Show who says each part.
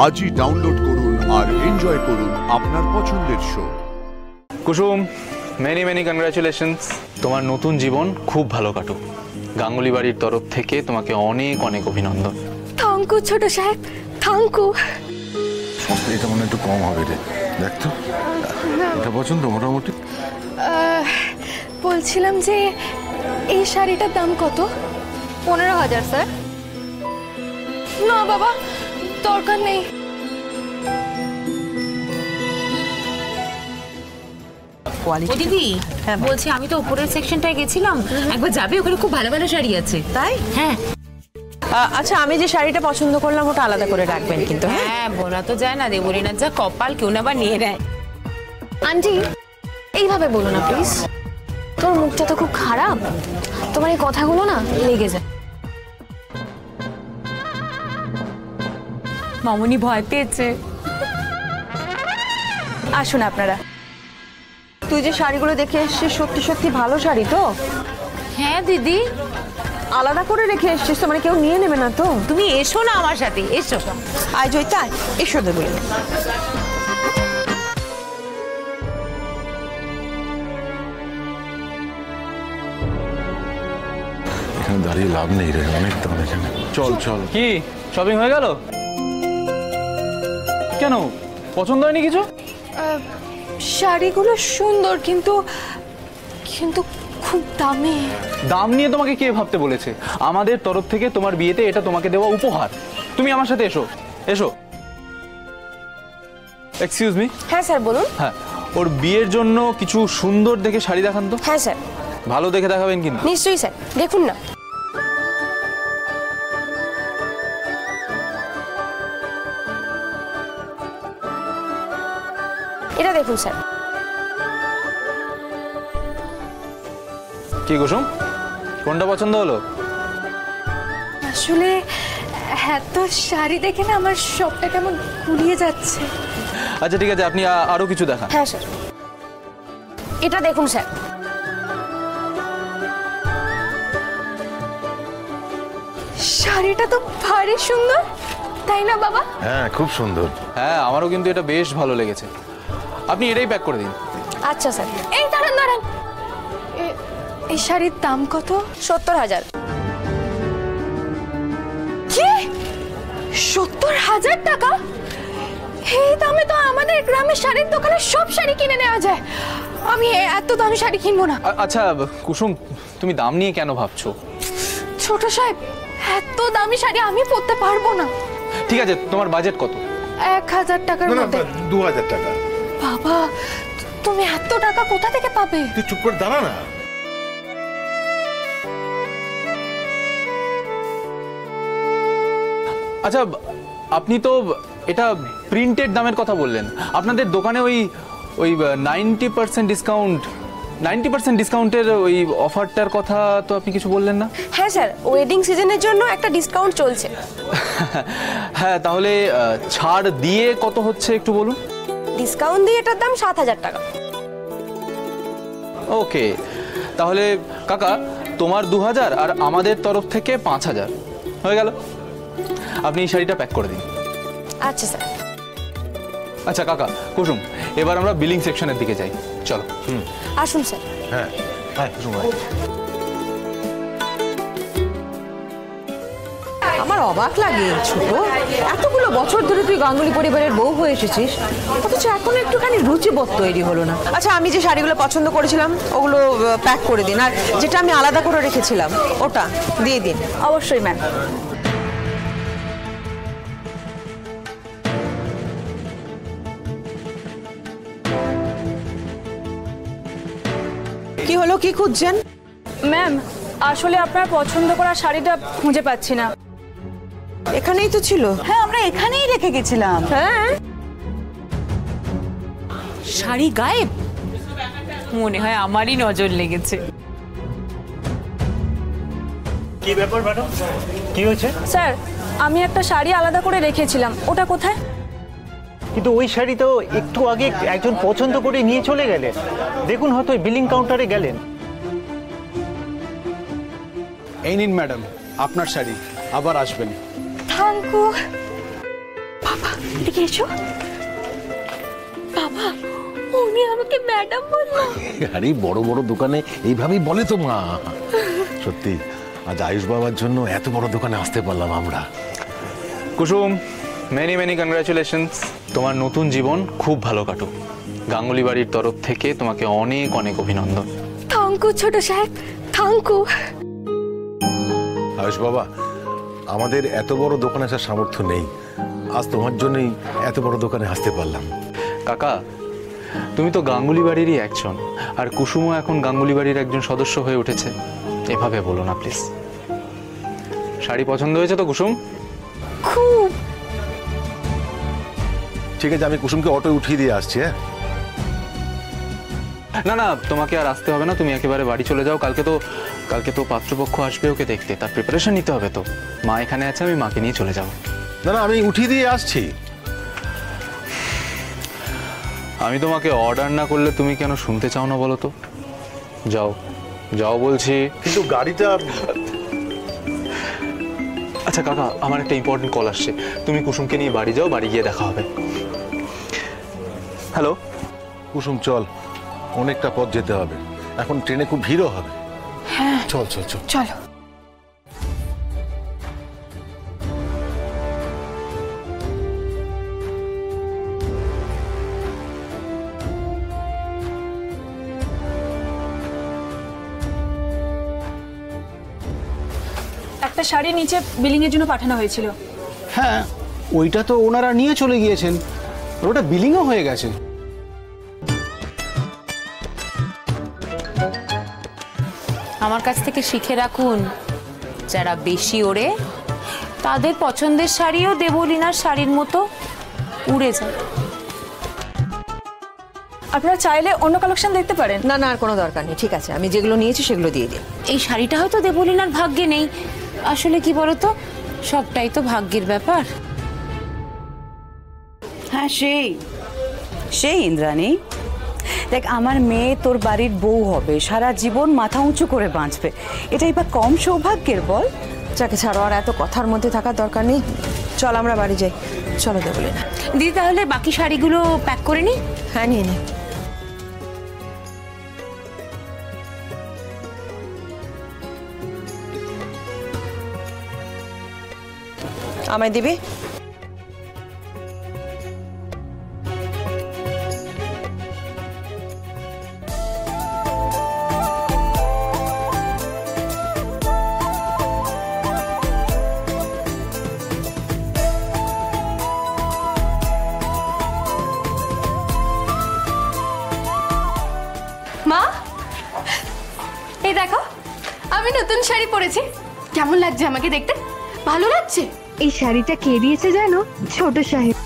Speaker 1: আজই ডাউনলোড করুন আর এনজয় করুন আপনার পছন্দের শো।
Speaker 2: কুসুম, মেনি মেনি কংগ্রাচুলেশনস। তোমার নতুন জীবন খুব ভালো কাটুক। গাঙ্গুলি বাড়ির তরফ থেকে তোমাকে অনেক অনেক অভিনন্দন।
Speaker 3: থ্যাংক ইউ ছোট সাহেব, থ্যাংক ইউ।
Speaker 4: এটা মনে একটু কম হবে রে, দেখ তো। এটা পছন্দ মোটামুটি।
Speaker 3: বলছিলাম যে এই শাড়িটার দাম কত?
Speaker 5: 15,000 স্যার।
Speaker 3: না বাবা, দরকার নেই।
Speaker 6: দিদি বলছি, আমি তো উপরের সেকশনটায় গেছিলাম, একবার যাবে? ওখানে খুব ভালো ভালো শাড়ি আছে। তাই? হ্যাঁ।
Speaker 7: আচ্ছা, আমি যে শাড়িটা পছন্দ করলাম ওটা আলাদা করে রাখবেন কিন্তু।
Speaker 6: হ্যাঁ, বলা তো যায় না, দেবরিনার যা কপাল, কেউ না বা নিয়ে নেয়।
Speaker 3: আন্টি, এইভাবে বলো না প্লিজ। তোর মুখটা তো খুব খারাপ, তোমার এই কথাগুলো না লেগে যায়।
Speaker 6: মামুনি ভয় পেয়েছে।
Speaker 7: আসুন আপনারা। তুই যে শাড়িগুলো দেখে এসছিস সত্যি সত্যি ভালো শাড়ি তো?
Speaker 6: হ্যাঁ দিদি।
Speaker 7: আলাদা করে রেখে এসছিস তো, মানে কেউ নিয়ে নেবে না তো?
Speaker 6: তুমি এসো না আমার সাথে, এসো।
Speaker 7: আয় জয়িতা, এসো দেবো।
Speaker 4: এখানে দাঁড়িয়ে লাভ নেই রে, অনেক দাম এখানে। চল চল।
Speaker 2: কি শপিং হয়ে গেল? কেন, পছন্দ হয়নি কিছু?
Speaker 3: শাড়িগুলো সুন্দর কিন্তু কিন্তু খুব দামি।
Speaker 2: দাম নিয়ে তোমাকে কে ভাবতে বলেছে? আমাদের তরফ থেকে তোমার বিয়েতে এটা তোমাকে দেওয়া উপহার। তুমি আমার সাথে এসো, এসো। Excuse me.
Speaker 3: হ্যাঁ স্যার বলুন।
Speaker 2: হ্যাঁ, ওর বিয়ের জন্য কিছু সুন্দর দেখে শাড়ি দেখান তো।
Speaker 3: হ্যাঁ স্যার।
Speaker 2: ভালো দেখে দেখাবেন কিন্তু।
Speaker 3: নিশ্চয়ই স্যার, দেখুন না। এটা দেখুন স্যার।
Speaker 2: কি কুসুম, কোনটা পছন্দ হলো?
Speaker 3: আসলে এত শাড়ি দেখে না আমার সবটা কেমন গুলিয়ে যাচ্ছে।
Speaker 2: আচ্ছা ঠিক আছে, আপনি আরো কিছু দেখান।
Speaker 3: হ্যাঁ স্যার, এটা দেখুন স্যার। শাড়িটা তো ভারী সুন্দর, তাই না বাবা?
Speaker 4: হ্যাঁ, খুব সুন্দর।
Speaker 2: হ্যাঁ, আমারও কিন্তু এটা বেশ ভালো লেগেছে। আপনি এটাই প্যাক করে দিন।
Speaker 3: আচ্ছা স্যার। এই দাঁড়ান দাঁড়ান, এই শাড়ির দাম কত?
Speaker 5: 70,000।
Speaker 3: কি, 70,000 টাকা? এই দামে তো আমাদের গ্রামের শাড়ির দোকানে সব শাড়ি কিনে নেওয়া যায়। আমি এত দামি শাড়ি কিনবো না।
Speaker 2: আচ্ছা কুসুম, তুমি দাম নিয়ে কেন ভাবছো?
Speaker 3: ছোট সাহেব, এত দামি শাড়ি আমি পরতে পারবো না।
Speaker 2: ঠিক আছে, তোমার বাজেট কত?
Speaker 3: 1,000 টাকার মধ্যে।
Speaker 4: 2,000 টাকা।
Speaker 3: বাবা, তুমি এত টাকা কোথা থেকে পাবে?
Speaker 4: তুই চুপ করে দাঁড়া না।
Speaker 2: আচ্ছা, আপনি তো এটা প্রিন্টেড দামের কথা বললেন। আপনাদের দোকানে ওই 90% ডিসকাউন্ট, 90% ডিসকাউন্টের ওই অফারটার কথা তো আপনি কিছু বললেন না?
Speaker 5: হ্যাঁ স্যার, ওয়েডিং সিজনের জন্য একটা ডিসকাউন্ট চলছে।
Speaker 2: হ্যাঁ, তাহলে ছাড় দিয়ে কত হচ্ছে একটু বলুন।
Speaker 5: ডিসকাউন্ট দিয়ে এটার দাম 7,000 টাকা।
Speaker 2: ওকে, তাহলে কাকা তোমার 2,000 আর আমাদের তরফ থেকে 5,000 হয়ে গেল। আপনি এই শাড়িটা প্যাক করে দিন।
Speaker 5: আচ্ছা স্যার।
Speaker 2: আচ্ছা কাকা, কুসুম, এবার আমরা বিলিং সেকশনের দিকে যাই, চলো।
Speaker 5: আসুন স্যার।
Speaker 4: হ্যাঁ হ্যাঁ,
Speaker 7: আমার অবাক লাগে ছোট, এতগুলো বছর ধরে তুই গাঙ্গুলি পরিবারের বউ হয়ে এসেছিস, অথচ এখনো একটুখানি রুচিবোধ তৈরি হলো না। আচ্ছা, আমি যে শাড়িগুলো পছন্দ করেছিলাম ওগুলো প্যাক করে দিন, আর যেটা আমি আলাদা করে রেখেছিলাম ওটা দিয়ে দিন।
Speaker 5: অবশ্যই ম্যাম।
Speaker 7: কি হলো, কি খুঁজছেন?
Speaker 5: ম্যাম, আসলে আপনার পছন্দ করা শাড়িটা খুঁজে পাচ্ছি না।
Speaker 7: এখানেই তো ছিল।
Speaker 6: হ্যাঁ, আমরা এখানেই রেখে গেছিলাম।
Speaker 7: হ্যাঁ,
Speaker 6: শাড়ি গায়েব? মনে হয় আমারই নজর লেগেছে।
Speaker 8: কি ব্যাপার ম্যাডাম, কি হয়েছে?
Speaker 5: স্যার, আমি একটা শাড়ি আলাদা করে রেখেছিলাম, ওটা কোথায়?
Speaker 8: কিন্তু ওই শাড়ি তো একটু আগে একজন পছন্দ করে নিয়ে চলে গেলেন। দেখুন, হয়তো বিলিং কাউন্টারে গেলেন।
Speaker 9: এই নিন ম্যাডাম আপনার শাড়ি, আবার আসবেন।
Speaker 3: থ্যাংক ইউ বাবা। এদিকে এসো। বাবা, উনি আমাকে ম্যাডাম বললো।
Speaker 4: আরে বড় বড় দোকানে এইভাবেই বলে তো মা। সত্যি আজ আয়ুষ বাবার জন্য এত বড় দোকানে আসতে পারলাম আমরা।
Speaker 2: কুসুম, মেনি মেনি কংগ্রাচুলেশনস। তোমার নতুন জীবন খুব ভালো কাটুক। গাঙ্গুলি বাড়ির তরফ থেকে তোমাকে অনেক অনেক অভিনন্দন।
Speaker 3: থ্যাংক ইউ ছোট সাহেব, থ্যাংক ইউ।
Speaker 4: আয়ুষ বাবা, আমাদের এত বড় দোকানে আসার সামর্থ্য নেই, আজ তোমার জন্যই এত বড় দোকানে আসতে পারলাম।
Speaker 2: কাকা, তুমি তো গাঙ্গুলি বাড়িরই একজন, আর কুসুমও এখন গাঙ্গুলি বাড়ির একজন সদস্য হয়ে উঠেছে। এভাবে বলো না প্লিজ। শাড়ি পছন্দ হয়েছে তো কুসুম?
Speaker 3: খুব।
Speaker 4: ঠিক আছে, আমি কুসুমকে অটোয় উঠিয়ে দিয়ে আসছি। হ্যাঁ,
Speaker 2: না না, তোমাকে আর আসতে হবে না, তুমি একেবারে বাড়ি চলে যাও। কালকে তো পাত্রপক্ষ আসবে ওকে দেখতে, তার প্রিপারেশন নিতে হবে তো। মা এখানে আছে, আমি মাকে নিয়ে চলে যাব।
Speaker 4: না না, আমি উঠিয়ে দিয়ে আসছি।
Speaker 2: আমি তোমাকে অর্ডার না করলে তুমি কেন শুনতে চাও না বলো তো? যাও যাও বলছি।
Speaker 4: কিন্তু গাড়িটা...
Speaker 2: আচ্ছা কাকা, আমার একটা ইম্পর্টেন্ট কল আসছে, তুমি কুসুমকে নিয়ে বাড়ি যাও, বাড়ি গিয়ে দেখা হবে। হ্যালো
Speaker 4: কুসুম, চল, অনেকটা পথ যেতে হবে, এখন ট্রেনে খুব ভিড়ও হবে।
Speaker 3: হ্যাঁ,
Speaker 4: চল চল চল।
Speaker 3: চলো।
Speaker 5: একটা শাড়ি নিচে বিলিং এর জন্য পাঠানো হয়েছিল।
Speaker 9: হ্যাঁ, ওইটা তো ওনারা নিয়ে চলে গিয়েছেন, ওটা বিলিংও হয়ে গেছে।
Speaker 6: আমার কাছ থেকে শিখে রাখুন, যারা বেশি ওড়ে তাদের পছন্দের শাড়িও দেবলীনার শাড়ির মতো উড়ে যায়।
Speaker 5: আপনারা চাইলে অন্য কালেকশন দেখতে পারেন।
Speaker 7: না না, আর কোনো দরকার নেই, ঠিক আছে, আমি যেগুলো নিয়েছি সেগুলো দিয়ে দিই।
Speaker 6: এই শাড়িটা হয়তো দেবলীনার ভাগ্যে নেই, আসলে কি বলতো, সবটাই তো ভাগ্যের ব্যাপার।
Speaker 10: হ্যাঁ, সেই ইন্দ্রাণী, দেখ, আমার মেয়ে তোর বাড়ির বউ হবে, সারা জীবন মাথা উঁচু করে বাঁচবে, এটাই বা কম সৌভাগ্যের বল?
Speaker 7: যাকে ছাড়ো, আর এত কথার মধ্যে থাকার দরকার নেই, চল আমরা বাড়ি যাই। চলো দেবলীনা।
Speaker 6: দিদি, তাহলে বাকি শাড়িগুলো প্যাক করে নি?
Speaker 7: হ্যাঁ, নিয়ে নে। আমায় দিবি?
Speaker 3: মা, এই দেখো, আমি নতুন শাড়ি পরেছি। কেমন লাগছে আমাকে দেখতে? ভালো লাগছে?
Speaker 11: এই শাড়িটা কে দিয়েছে জানো? ছোট সাহেব।